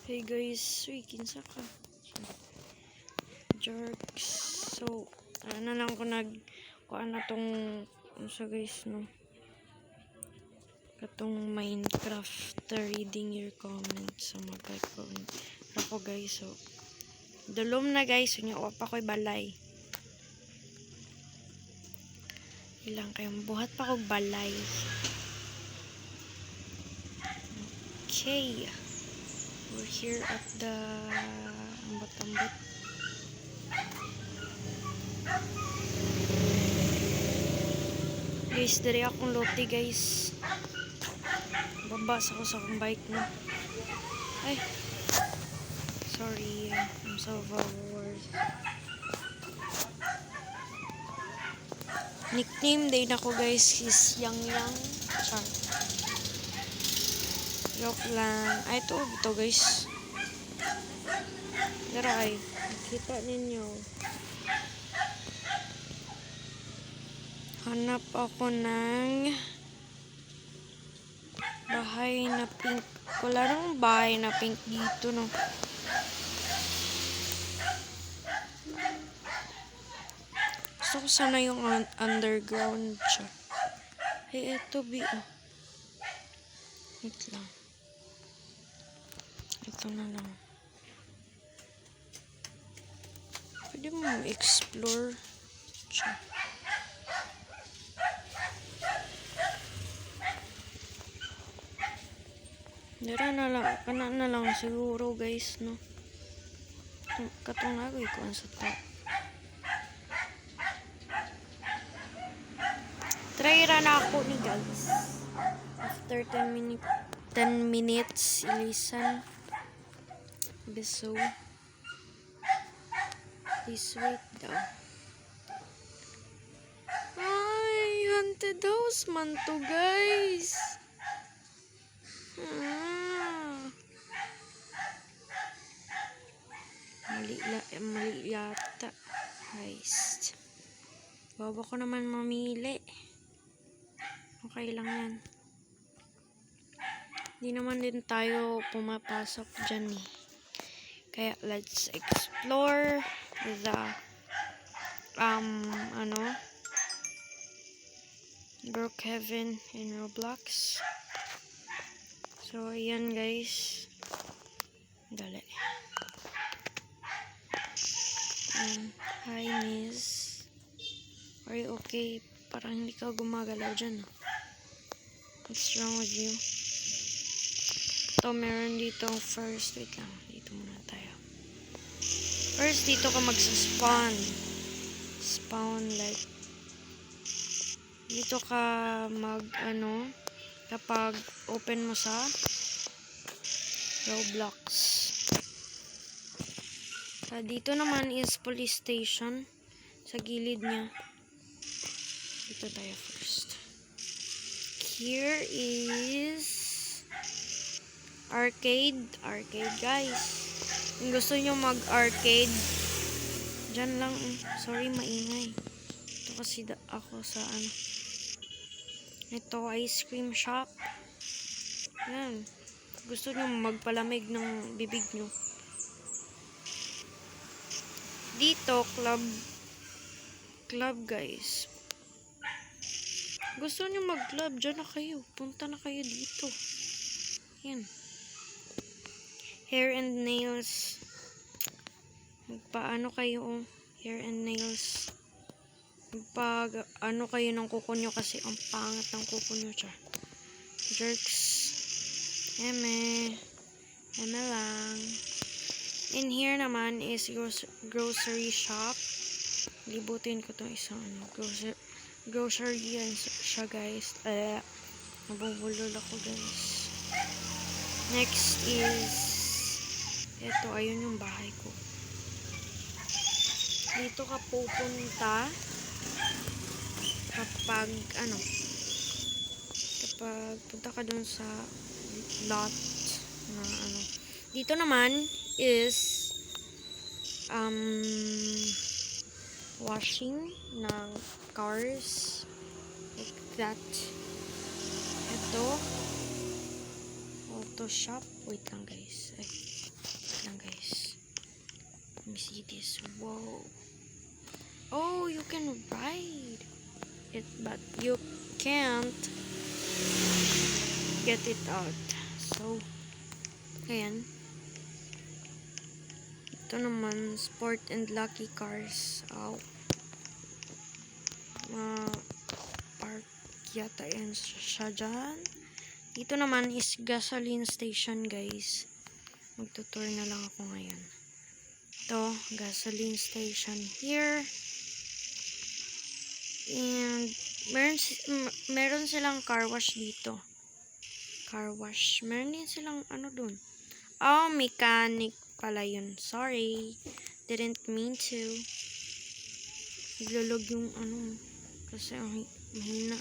Hey guys, uy, kinsa ka? Jerks. So, ano lang ko kuha na tong, ano sa guys, no? Katong Minecraft, reading your comments. So, mag-comment ako guys. So, dulom na guys. Unya, pa ko'y balay. Ilang kayong buhat pa ko'y balay. Okay. We're here at the ambot-ambot. Guys, dari akong lote guys. Babasa ko sa akong bike na. Ay. Sorry. I'm so forward. Nickname din ako guys is Yang Yang. Char. Joke lang. Ay, ito guys. Dara ay. Kita ninyo. Hanap ako ng bahay na pink. Wala nang bahay na pink dito, no? Gusto ko sana yung underground siya. Hey, eto, B. Oh. Wait lang. Ito na lang. Pwede mo explore siya. Dara na lang, kana na lang siguro guys, no? Katong nagoy ko sa ta. Try ra na ako ni guys. After 10 minutes, ilisan. Beso. Please wait daw. Ay, haunted house man to guys. Mali yata. Guys. Bawa ko naman mamili. Okay lang yan. Hindi naman din tayo pumapasok dyan eh. Kaya let's explore the Brookhaven in Roblox. So ayan guys. Dali. Hi miss. Are you okay? Parang hindi ka gumagalaw dyan. What's wrong with you? Ito, meron dito first. Wait lang. Dito muna tayo. First, dito ka magsaspawn. Spawn like. Dito ka kapag open mo sa Roblox. Dito naman is police station. Sa gilid niya. Dito tayo first. Here is arcade. Arcade guys. Kung gusto nyo mag-arcade, dyan lang. Sorry, maingay. Ito kasi ako sa Ito, ice cream shop. Yan. Gusto nyo magpalamig ng bibig nyo. Dito, club guys. Gusto nyo mag-club, dyan na kayo. Punta na kayo dito. Yan. Hair and nails. Magpaano kayo, hair and nails. Magpag-ano kayo ng kuko nyo kasi ang pangat ng kuko nyo siya. Jerks. Eme lang. In here naman is grocery shop. Libutin ko itong isang grocery yan siya guys. Nabubulol ako guys. Next is ito, ayun yung bahay ko. Dito ka pupunta kapag punta ka dun sa lot na dito naman is washing ng cars like that. Ito auto shop. Wait lang guys. lang guys. Let me see this. Whoa. Oh, you can ride it, but you can't get it out. So, ayan. Ito naman, sport and lucky cars. Oh. Park yata yan siya dyan. Dito naman is gasoline station guys. Magtutour na lang ako ngayon. Ito, gasoline station here. And meron silang car wash dito. Car wash. Meron din silang ano dun. Oh, mechanic pala yun. Sorry. Didn't mean to. Naglalog yung ano. Kasi mahina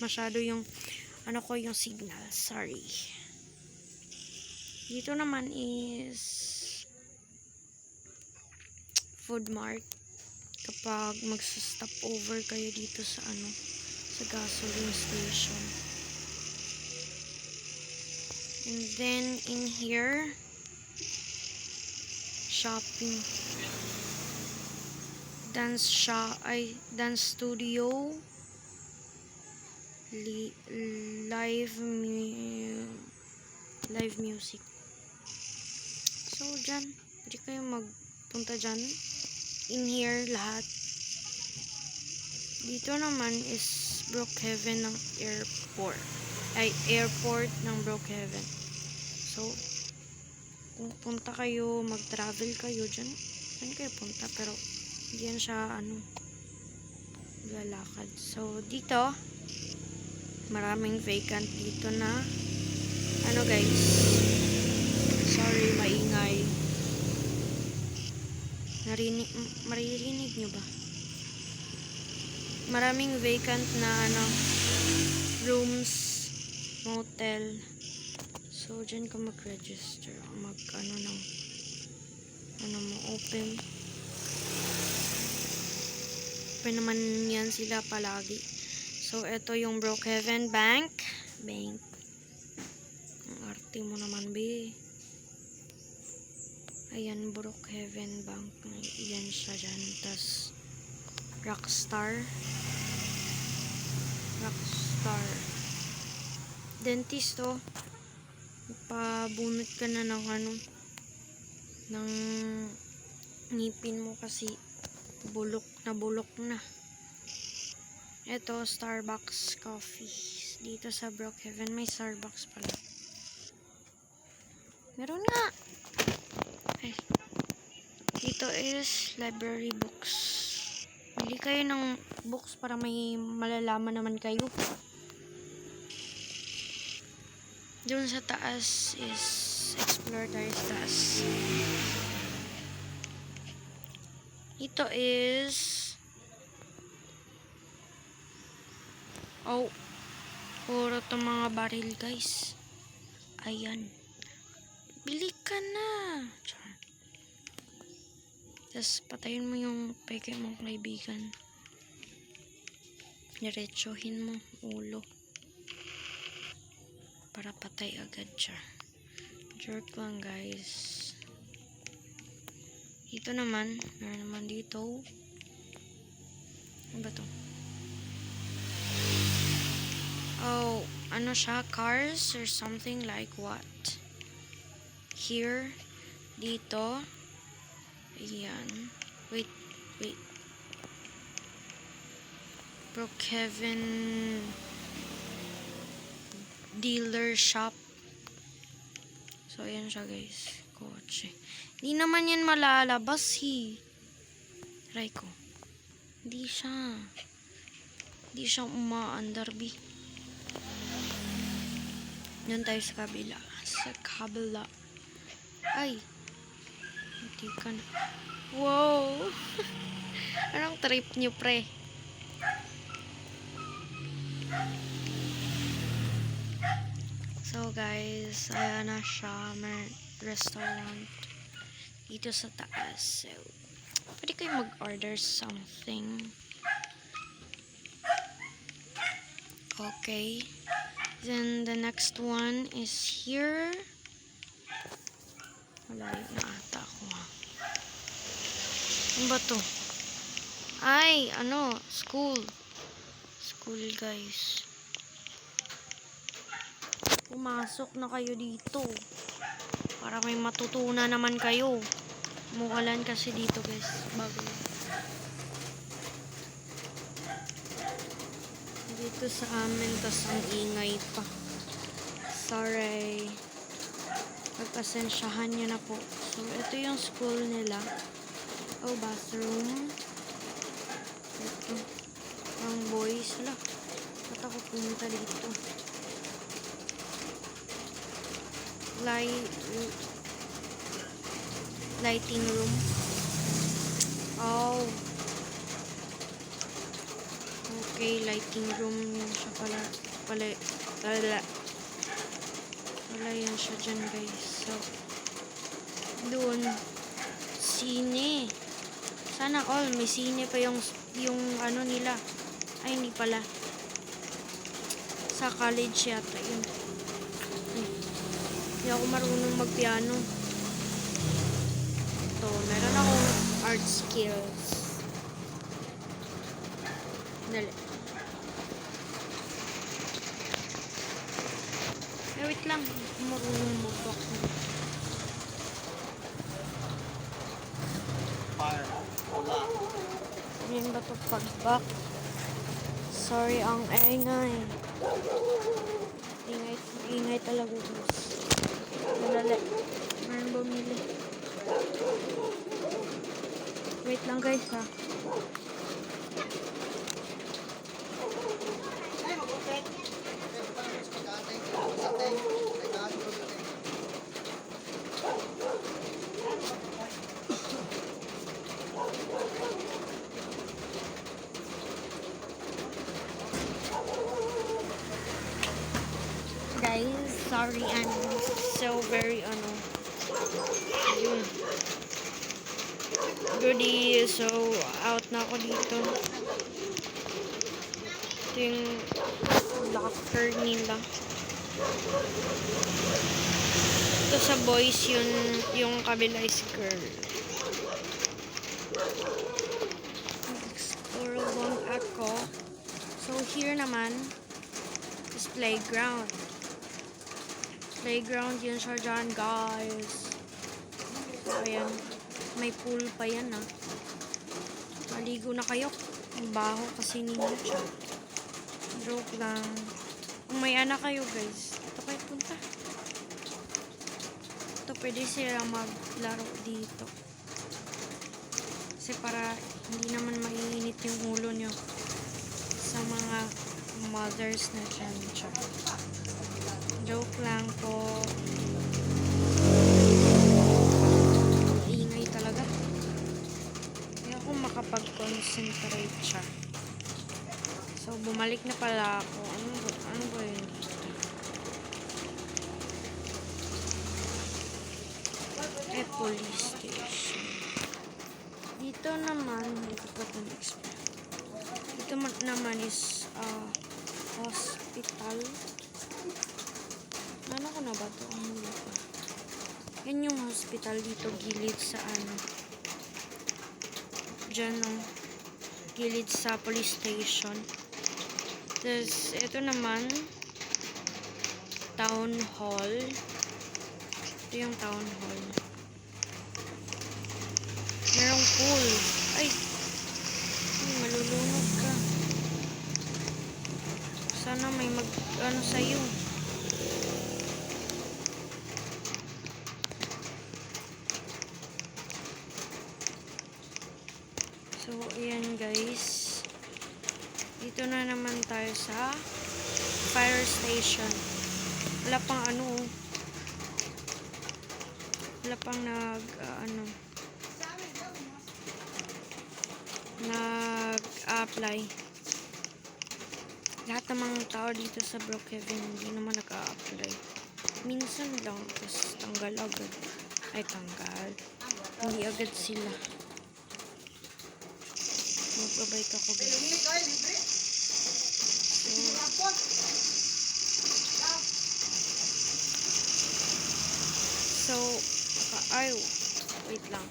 masyado yung ano ko yung signal. Sorry. Dito naman is food mart. Kapag magsa-stop over kayo dito sa ano, sa gasoline station. And then in here, shopping. Dance studio. Live music. So dyan, pwede kayo magpunta dyan. In here, lahat. Dito naman is Brookhaven ng airport. Airport ng Brookhaven. So, kung punta kayo, mag-travel kayo dyan kayo punta. Pero, diyan siya, lalakad. So, dito, maraming vacant dito na, guys. Sorry, maingay. Maririnig nyo ba? Maraming vacant na rooms, motel. So, dyan ka mag-register. Open. Open naman yan sila palagi. So, ito yung Brookhaven Bank. Ang arte mo naman, be. Ayan, Brookhaven Bank. Ayan siya dyan. Tas, Rockstar. Dentist, oh. Pabunot ka na ng ng ngipin mo kasi bulok na. Ito, Starbucks coffee. Dito sa Brookhaven, may Starbucks pala. Meron nga. Ay. Dito is library books. Bili kayo ng books para may malalaman naman kayo. Doon sa taas is explore tayo sa taas. Ito is puro to mga baril guys. Ayan. Bili ka na. Tapos patayin mo yung peke mong kaibigan. Diretsuhin mo ulo. Para patay agad siya. Jerk lang guys. Ito naman. Meron naman dito. Ano ba to? Oh, ano siya? Cars or something like what? Here. Dito. Ayan. Wait. Brookhaven dealer shop. So, ayan siya guys. Kotse. Hindi naman yan malalabas Try ko. Hindi siya umaandar, B. Doon tayo sa kabila. Ay. Hindi ka na. Wow. Anong trip niyo, pre? So, guys, ayan na siya. May restaurant dito sa taas. So, pwede kayo mag-order something. Okay. Then, the next one is here. Layo na ata ako ha. Ano ba to? Ay, ano? School. School, guys. Pumasok na kayo dito. Para may matutunan naman kayo. Umuulan kasi dito, guys. Bago. Dito sa amin, tas ang ingay pa. Sorry. Pagpasensyahan nyo na po. So, ito yung school nila. Oh, bathroom. Ito. Ang boys. Hala. Ba't ako pumunta dito? Lighting room. Oh. Okay, lighting room yun siya pala. Wala yan siya dyan, guys. So, doon, sine. Sana all, may sine pa yung ano nila. Ay, hindi pala. Sa college yata yun. Hindi ako marunong magpiano. Ito, meron akong art skills. Dali. Wait lang. Marunong mag-back. Yan ba ito pag-back? Sorry, ang ingay. Ingay talaga, guys. Dali. Meron bumili. Wait lang, guys, ha. Guys, sorry, I'm so very yun. Goodie, so out na ako dito. Ito yung locker nila. Ito sa boys yun, yung kabila is girl. Explore lang ako. So here naman is playground. Playground yun siya dyan, guys. So, ayan. May pool pa yan, ha. Maligo na kayo. Ang baho kasi ninyo siya. Joke lang. Kung may anak kayo, guys, ito kayo punta. Ito, pwede sila maglaro dito. Kasi para hindi naman mainit yung ulo nyo sa mga mothers na dyan siya. Joke lang po. Ingay talaga. Hindi ako makapag-concentrate siya. So, bumalik na pala ako. Ano ba yun? Police station. Dito naman, hindi ko pa ito na-explain. Dito naman is hospital. Ano ko na ba ito? Yan yung hospital dito, gilid sa dyan, gilid sa police station. Tapos, ito naman, town hall. Ito yung town hall. Merong pool. Ay, malulunod ka. Sana may sa'yo. So, ayan, guys. Dito na naman tayo sa fire station. Wala pang wala pang nag-apply. Lahat ng mga tao dito sa Brookhaven hindi naman nag-a-apply. Minsan lang, tapos tanggal agad. Ay, tanggal. Hindi agad sila. Magbabay ka ko, guys. So, Ay, wait lang.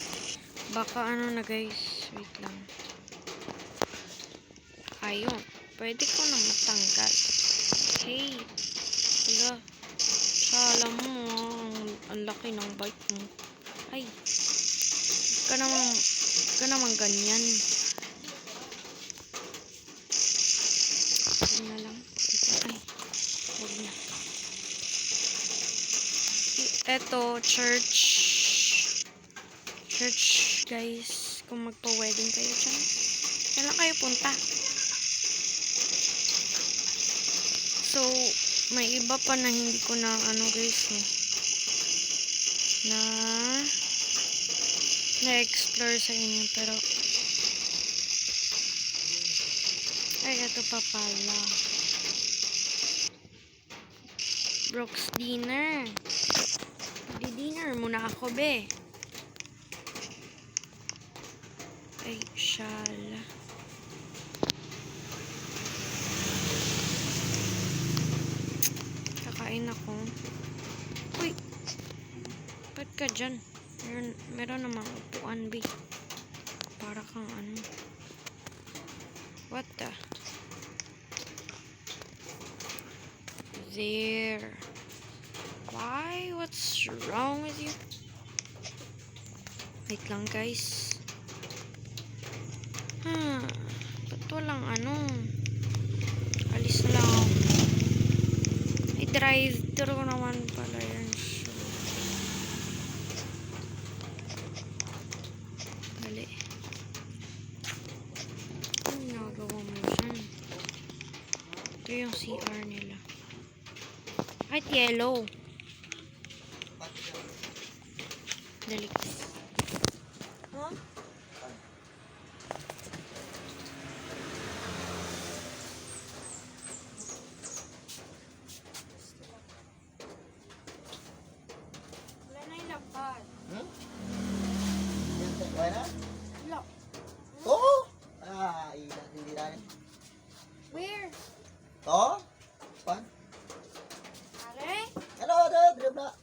Baka ano na guys. Wait lang. Ayun. Pwede ko na matanggal. Hey. Wala. Alam mo, ang laki ng bite mo. Ay. Huwag ka naman ganyan. Ito na lang. Ito. Ay. Huwag na. Ito, church. Church, guys. Kung magpa-wedding kayo dyan. Saan lang kayo punta? So, may iba pa na hindi ko na ano guys na-explore sa inyo, pero ay ito pa pala, Brooks dinner. Di-dinner muna ako be. Ay shala, kakain ako. Uy, ba't ka dyan? Meron namang upuan, be. Para kang ano. What the? There. Why? What's wrong with you? Wait lang, guys. Ba't walang ano? Alis na lang ako. Drive-thru naman pala yan. Dali. Ano nagawa mo dyan? Ito yung CR nila. Kahit yellow. Dali. Huh? Wala na yung lapad. Wala na? Wala. Oo! Hindi na rin. Where? Oo? Pan? Are? Ano? Drip na.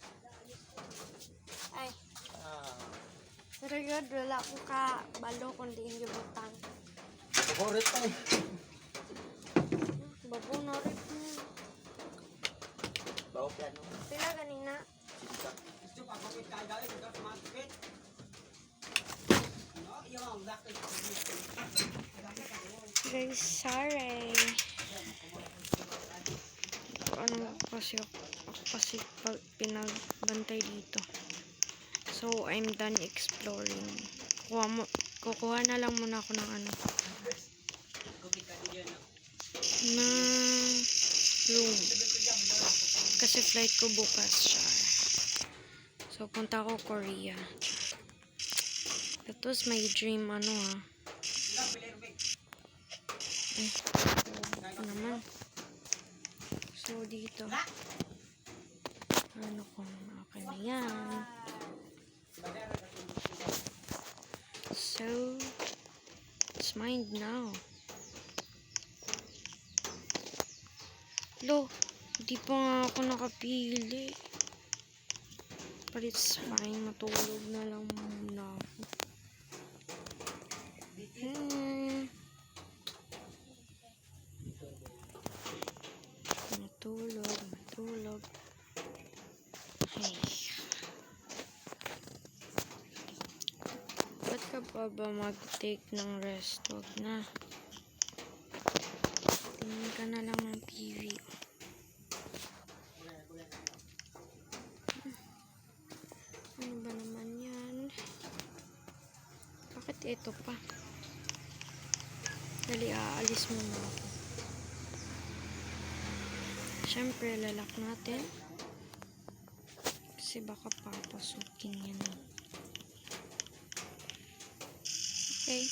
Ay. Pero yun, wala ko ka balo kundi yung butang. Bukurit pa eh. Babo na rin mo. Bawa piano. Sila ganina. Guys, sorry. Ano kasi pinagbantay dito. So, I'm done exploring. Kukuha na lang muna ako ng ano. Na room. Kasi flight ko bukas siya. So, punta ako Korea. That was my dream, ano Ako naman. So, dito. Ano kung okay na yan. So, it's mine now. Lo, hindi pa nga ako nakapili. But it's fine. Matulog na lang muna ako. Matulog. Hey. Ba't ka pa ba mag-take ng rest? Wag na. Tingin ka na lang ng TV. Ano ba naman yan? Bakit ito pa? Dali, aalis muna ako. Siyempre, lalak natin. Kasi baka papasukin yan. Okay.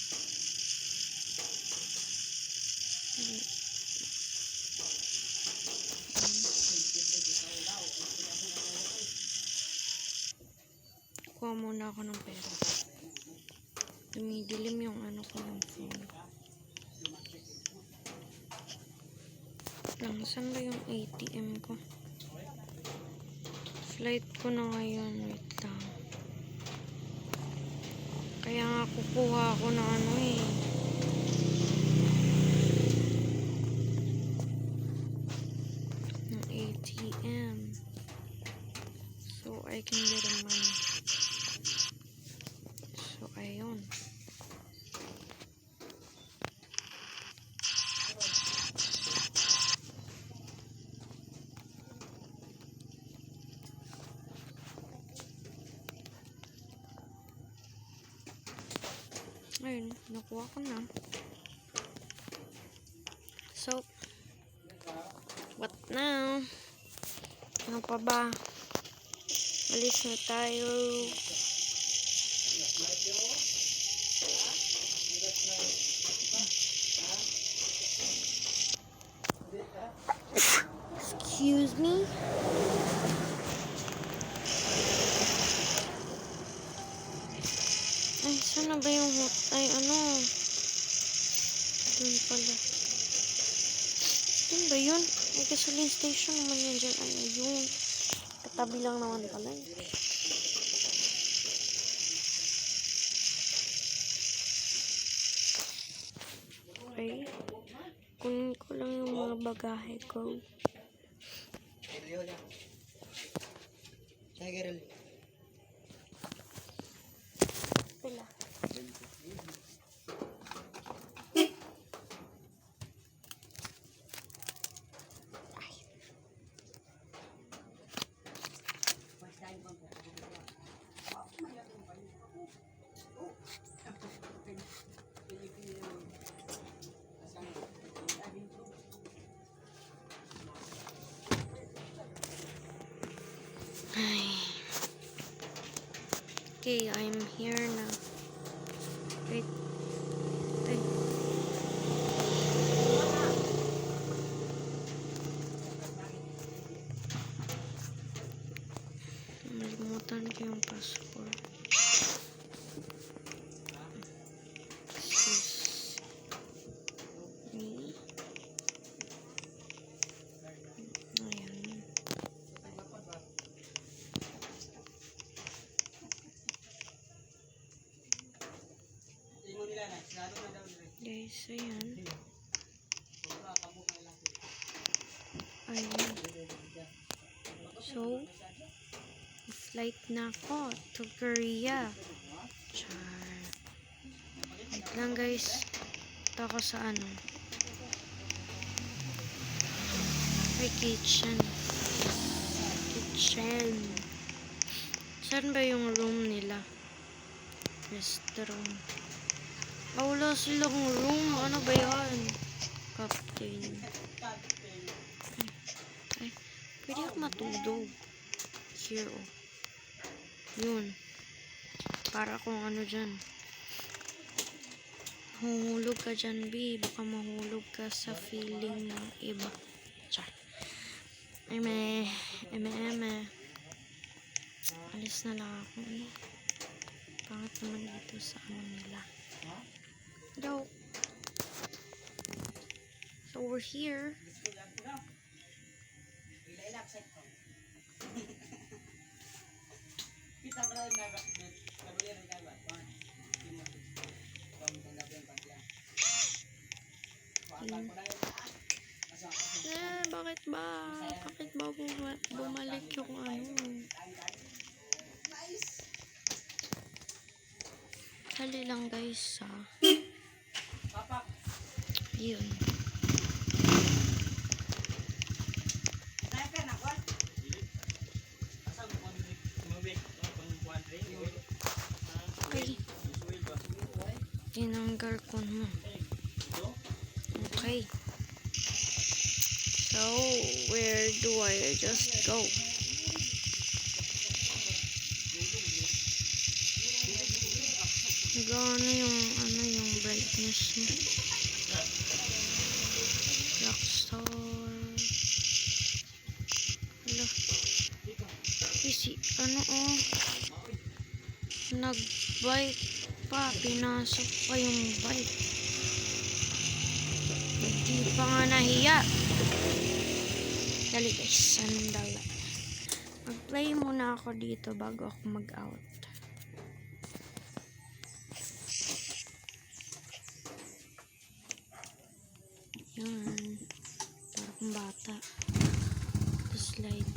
Kuha muna ako ng pera. Dumidilim yung ano ko ng phone. Saan ba yung ATM ko? Flight ko na ngayon. Wait lang. Kukuha ako ng ano eh. Ng ATM. So I can get the money. So ayun. Ayun, nakuha ko na. So, what now? Ano pa ba? Alis na tayo. Excuse me? Ay, saan na ba yung hot? Ay, ano? Doon pala. Doon ba yun? Ay, gasoline station naman yan dyan. Ay, ayun. Katabi lang naman pala. Okay. Kunin ko lang yung mga bagahe ko. Pila. Ay. Okay, I'm here now. Wait. Ay. Nalimutan ko yung passport. Excuse me. Ayan. Guys, ayan. Ayan. So, flight na ako to Korea. Char. Wait lang guys. Ito ako sa ano. May kitchen. Kitchen. Saan ba yung room nila? Restroom. Oh, wala silang room. Ano ba yan? Captain. Ay, pwede ako matulog. Here, oh. Yun. Para kung ano dyan. Mahulog ka dyan, B. Baka mahulog ka sa feeling ng iba. Char. Eme. Alis na lang ako, eh. Pangat naman dito sa ano nila. Yo. So we're here. Bakit ba? Bakit ba bumalik yung ano? Dali lang guys, ha? Yun. Okay. Tinanggal ko na. Okay. So, where do I just go? Nag-ano yung brightness niya. Rockstar. Hala. Nag-bike pa. Pinasok pa yung bike. Hindi pa nga nahiya. Dali guys, sandala. Mag-play muna ako dito bago ako mag-out. Yan. Parang bata. The slide.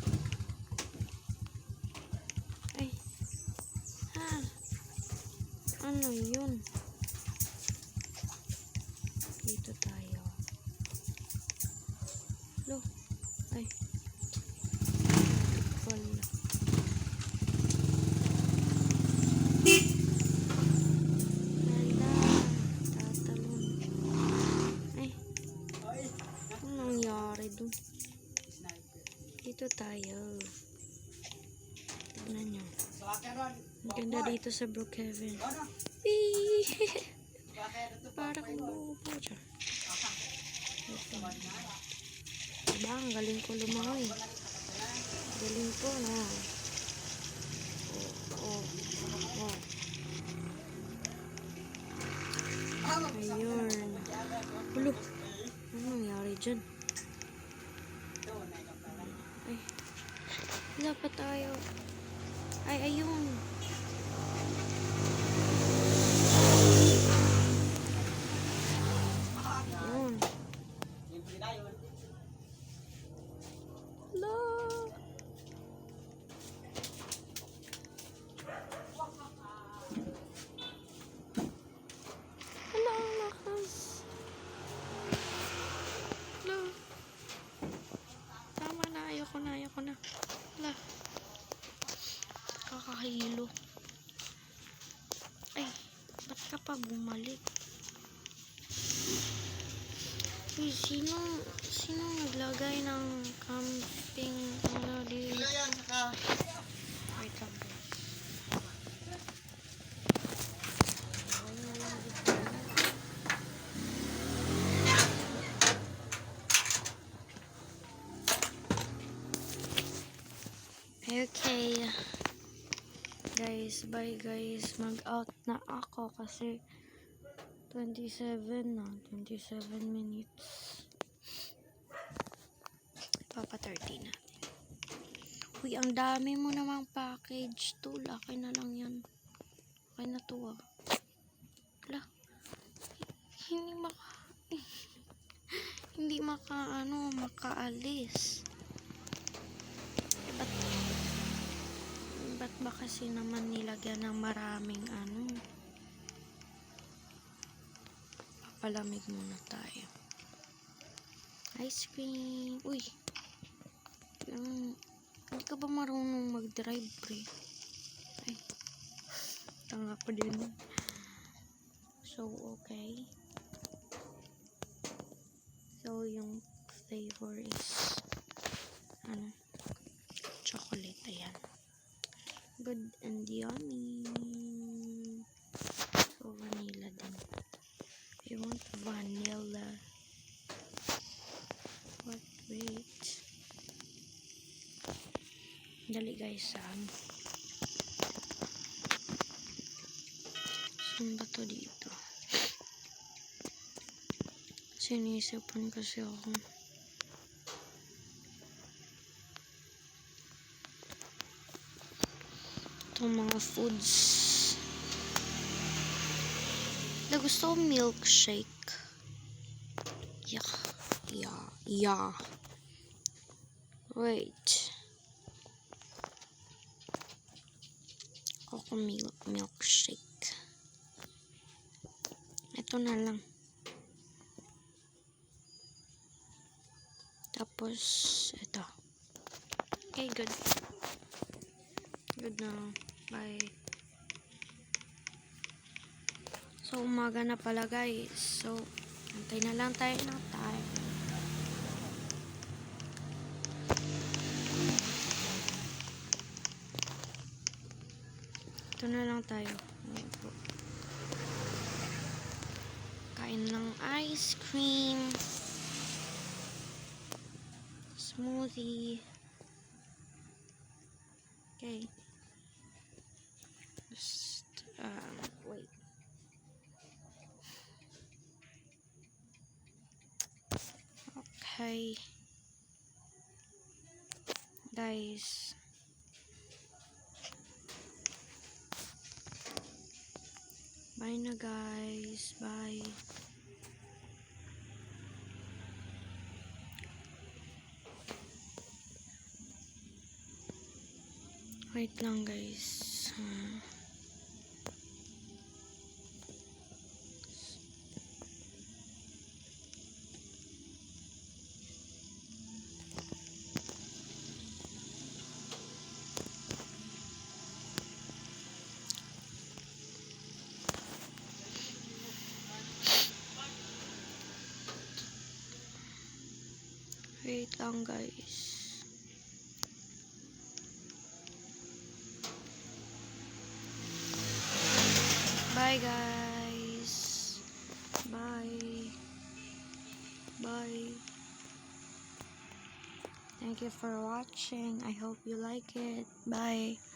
Ay. Ha? Ano yun? Dito tayo. Lo. Ay. Wala. Wala. Tatalon. Ay. Anong nangyari dun? Dito tayo. Tignan nyo. Ang ganda dito sa Brookhaven. Wee! Parang bubo siya. Diba? Ang galing ko lumangoy. Galing ko, no? Oh. Ayun. Ulo. Ano nangyari dyan? Ay. Wala pa tayo. Ay, ayun. Ayun. Hello. Hello, lakas. Hello. Tama na. Ayoko na. Hala. Kakahilo. Ay, ba't ka pa bumalik? Uy, sino naglagay ng camping ano dito? Wait lang. Okay. Guys, bye guys. Mag-out na ako kasi 27 minutes. Papa 30 natin. Uy, ang dami mo namang package to. Laki na lang yan. Okay na to ah. Wala. Hindi makaalis. Ba't ba kasi naman nilagyan ng maraming ano? Papalamig muna tayo. Ice cream. Uy. Hindi ka ba marunong mag-drive, pre? Ay. Tanga ko din. So, okay. So, yung flavor is chocolate. Ayan. Good and yummy. So, vanilla din. I want vanilla. Wait. Dali guys, saan ba to dito? Sinisipan kasi ako. Itong mga foods. Gusto ko milkshake. Yeah. Wait. Ako milkshake. Ito na lang. Tapos, ito. Okay, good. Good na. Bye. So, umaga na pala guys. So, antay na lang tayo ng time. Ito na lang tayo. Kain ng ice cream. Smoothie. Okay. Just, wait. Okay. Guys. Bye na guys. Bye. Wait lang guys. Wait lang guys. Bye guys. Bye. Bye. Thank you for watching. I hope you like it. Bye.